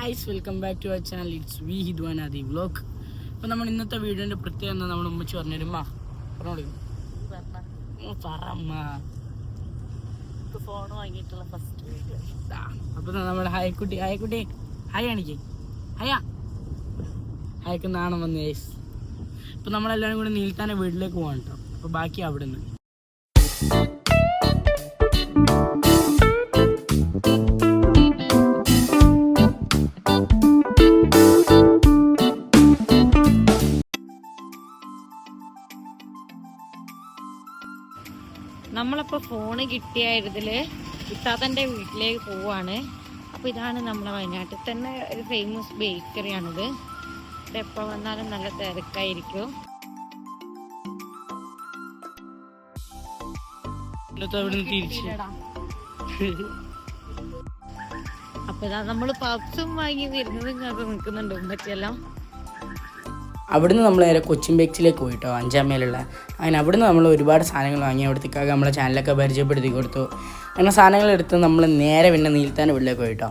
Guys welcome back to our channel. It's വി Hidwan Adi vlog. അപ്പോൾ നമ്മൾ ഇന്നത്തെ വീഡിയോൻ്റെ പ്രത്യേകത എന്താ നമ്മൾ ഉമ്മച്ച് പറഞ്ഞുതരുമ്മ പറഞ്ഞോളൂ. ഫോൺ വാങ്ങിയിട്ടുള്ള ഫസ്റ്റ് വീഡിയോ. അപ്പോൾ നമ്മുടെ ഹായ്ക്കുട്ടി ഹായ് കാണിക്കേ ഹായ്ക്ക് നാണം വന്ന് ഗൈസ്. അപ്പോൾ നമ്മളെല്ലാവരും കൂടി നീൽത്താൻ്റെ വീട്ടിലേക്ക് പോകാൻ കേട്ടോ. അപ്പോൾ ബാക്കി അവിടെ നിന്ന് നമ്മളപ്പോൾ ഫോണ് കിട്ടിയായതിൽ ഇത്താത്തൻ്റെ വീട്ടിലേക്ക് പോവാണ്. അപ്പോൾ ഇതാണ് നമ്മളെ വയനാട്ടിൽ തന്നെ ഒരു ഫേമസ് ബേക്കറിയാണിത്. ഇവിടെ എപ്പോൾ വന്നാലും നല്ല തിരക്കായിരിക്കും. അപ്പോൾ ഇതാ നമ്മൾ പപ്സും വാങ്ങി വരുന്നത് ഇങ്ങോട്ട് നിൽക്കുന്നുണ്ട് ഉമ്മച്ചെല്ലാം. അവിടുന്ന് നമ്മൾ നേരെ കൊച്ചിൻ ബേക്സിലേക്ക് പോയിട്ടോ, 5-ാം മൈലുള്ള. അങ്ങനെ അവിടുന്ന് നമ്മൾ ഒരുപാട് സാധനങ്ങൾ വാങ്ങി. അവിടത്തേക്കാകെ നമ്മളെ ചാനലൊക്കെ പരിചയപ്പെടുത്തി കൊടുത്തു. അങ്ങനെ സാധനങ്ങളെടുത്ത് നമ്മൾ നേരെ പിന്നെ നീൽത്താൻ്റെ വീട്ടിലേക്ക് പോയിട്ടോ.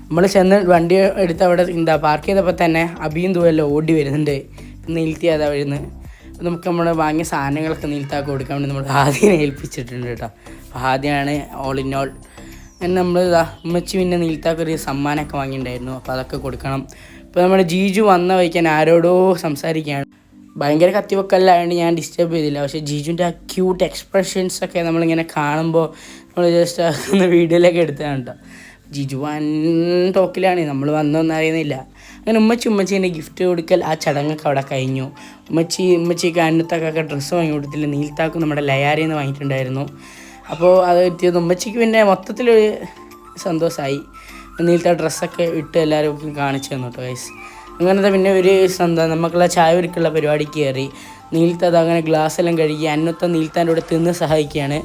നമ്മൾ ചെന്ന് വണ്ടി എടുത്ത് അവിടെ പാർക്ക് ചെയ്തപ്പോൾ തന്നെ അബിയും ദൂരെല്ലാം ഓടി വരുന്നുണ്ട്. നീൽത്തി അതാ വരുന്നത്. നമുക്ക് നമ്മൾ വാങ്ങിയ സാധനങ്ങളൊക്കെ നീൽത്താക്ക് കൊടുക്കാൻ വേണ്ടി നമ്മൾ ആദ്യം ഏൽപ്പിച്ചിട്ടുണ്ട് കേട്ടോ. അപ്പോൾ ആദ്യമാണ് ഓൾ ഇൻ ഓൾ. അങ്ങനെ നമ്മൾ ഉമ്മച്ചി പിന്നെ നീൽത്താക്കൊരു സമ്മാനമൊക്കെ വാങ്ങിയിട്ടുണ്ടായിരുന്നു. അപ്പോൾ അതൊക്കെ കൊടുക്കണം. ഇപ്പോൾ നമ്മുടെ ജീജു വന്ന വയ്ക്കാൻ ആരോടോ സംസാരിക്കുകയാണ്. ഭയങ്കര കത്തിവെക്കല്ലായതുകൊണ്ട് ഞാൻ ഡിസ്റ്റർബ് ചെയ്തില്ല. പക്ഷേ ജീജുവിൻ്റെ ആ ക്യൂട്ട് എക്സ്പ്രഷൻസൊക്കെ നമ്മളിങ്ങനെ കാണുമ്പോൾ നമ്മൾ ജസ്റ്റ് ഒന്ന് വീഡിയോയിലൊക്കെ എടുത്തതാണ് കേട്ടോ. ജിജു വൻ ടോക്കിലാണ്, നമ്മൾ വന്നൊന്നും അറിയുന്നില്ല. അങ്ങനെ ഉമ്മച്ചീൻ്റെ ഗിഫ്റ്റ് കൊടുക്കൽ ആ ചടങ്ങൊക്കെ അവിടെ കഴിഞ്ഞു. ഉമ്മച്ചിക്ക് അന്നത്തൊക്കെ ഡ്രസ്സ് വാങ്ങി കൊടുത്തില്ല. നീൽത്താക്കും നമ്മുടെ ലയാരിൽ നിന്ന് വാങ്ങിയിട്ടുണ്ടായിരുന്നു. അപ്പോൾ അത് എത്തിയത് ഉമ്മച്ചിക്ക് പിന്നെ മൊത്തത്തിലൊരു സന്തോഷമായി. നീലത്തെ ഡ്രസ്സൊക്കെ ഇട്ട് എല്ലാവരും കാണിച്ചു തന്നു കേട്ടോ ഗൈസ്. അങ്ങനത്തെ പിന്നെ ഒരു നമുക്കുള്ള ചായ ഒരുക്കുള്ള പരിപാടിക്ക് കയറി. നീലത്തെ അത് അങ്ങനെ ഗ്ലാസ് എല്ലാം കഴുകി അന്നത്തെ നീലത്താൻ്റെ കൂടെ തിന്ന് സഹായിക്കുകയാണ്.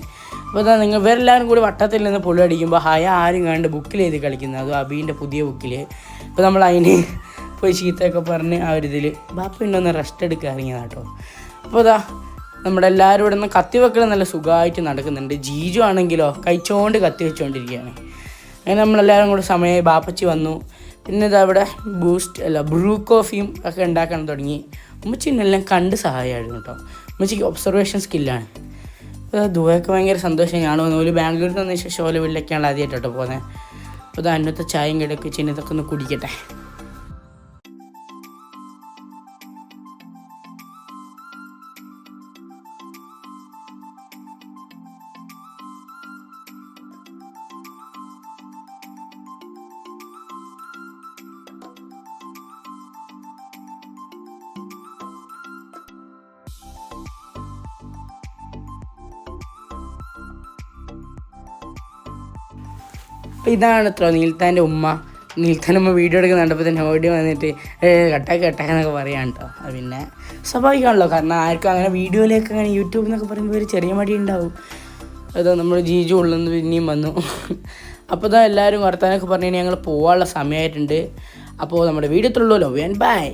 അപ്പോൾ അതാ നിങ്ങൾ ഇവരെല്ലാവരും കൂടി വട്ടത്തിൽ നിന്ന് പൊളി അടിക്കുമ്പോൾ ആരും കണ്ട് ബുക്കിൽ എഴുതി കളിക്കുന്നത്, അതും അബീൻ്റെ പുതിയ ബുക്കിൽ. ഇപ്പോൾ നമ്മൾ അതിന് പോയി ചീത്തയൊക്കെ പറഞ്ഞ് ആ ഒരു ഇതിൽ ബാപ്പ ഇന്നൊന്ന് റെസ്റ്റ് എടുക്കുക ഇറങ്ങിയതാണ് കേട്ടോ. അപ്പോൾ അതാ നമ്മുടെ എല്ലാവരും ഇവിടെ നിന്ന് കത്തിവെക്കൽ നല്ല സുഖമായിട്ട് നടക്കുന്നുണ്ട്. ജീജു ആണെങ്കിലോ കഴിച്ചുകൊണ്ട് കത്തി വെച്ചുകൊണ്ടിരിക്കുകയാണ്. അങ്ങനെ നമ്മളെല്ലാവരും കൂടെ സമയമായി ബാപ്പച്ചി വന്നു. പിന്നെ ഇതവിടെ ബ്രൂ കോഫിയും ഒക്കെ ഉണ്ടാക്കാൻ തുടങ്ങി. ഉമ്മച്ചിനെല്ലാം കണ്ട് സഹായമായിരുന്നു കേട്ടോ. ഉമ്മച്ചിക്ക് ഒബ്സർവേഷൻ സ്കില്ലാണ്. അപ്പോൾ ദുബായൊക്കെ ഭയങ്കര സന്തോഷം. ഞാൻ ഒരു ബാംഗ്ലൂരിൽ നിന്ന് വന്ന ശേഷം ഓല വീട്ടിലേക്കാണ് ആദ്യമായിട്ടോ പോകുന്നത്. അപ്പോൾ ഇത് അന്നത്തെ ചായയും കിടക്ക് ചിന്നതൊക്കെ ഒന്ന് കുടിക്കട്ടെ. അപ്പോൾ ഇതാണ് ഇത്ര നീൽത്താൻ്റെ ഉമ്മ. നീൽത്താൻ്റെ ഉമ്മ വീഡിയോ എടുക്കുന്ന കണ്ടപ്പോൾ തന്നെ ഓടി വന്നിട്ട് കട്ടാക്കെന്നൊക്കെ പറയാൻ കേട്ടോ. അത് പിന്നെ സ്വാഭാവികമാണല്ലോ, കാരണം ആർക്കും അങ്ങനെ വീഡിയോയിലേക്ക് അങ്ങനെ യൂട്യൂബ് എന്നൊക്കെ പറയുമ്പോൾ ഒരു ചെറിയ മടി ഉണ്ടാവും. അത് നമ്മൾ ജീജു ഉള്ളെന്ന് പിന്നെയും വന്നു. അപ്പോൾ ഇതാ എല്ലാവരും വർത്താനൊക്കെ പറഞ്ഞു ഞങ്ങൾ പോകാനുള്ള സമയമായിട്ടുണ്ട്. അപ്പോൾ നമ്മുടെ വീഡിയോ എത്തുള്ളൂ. Love and by.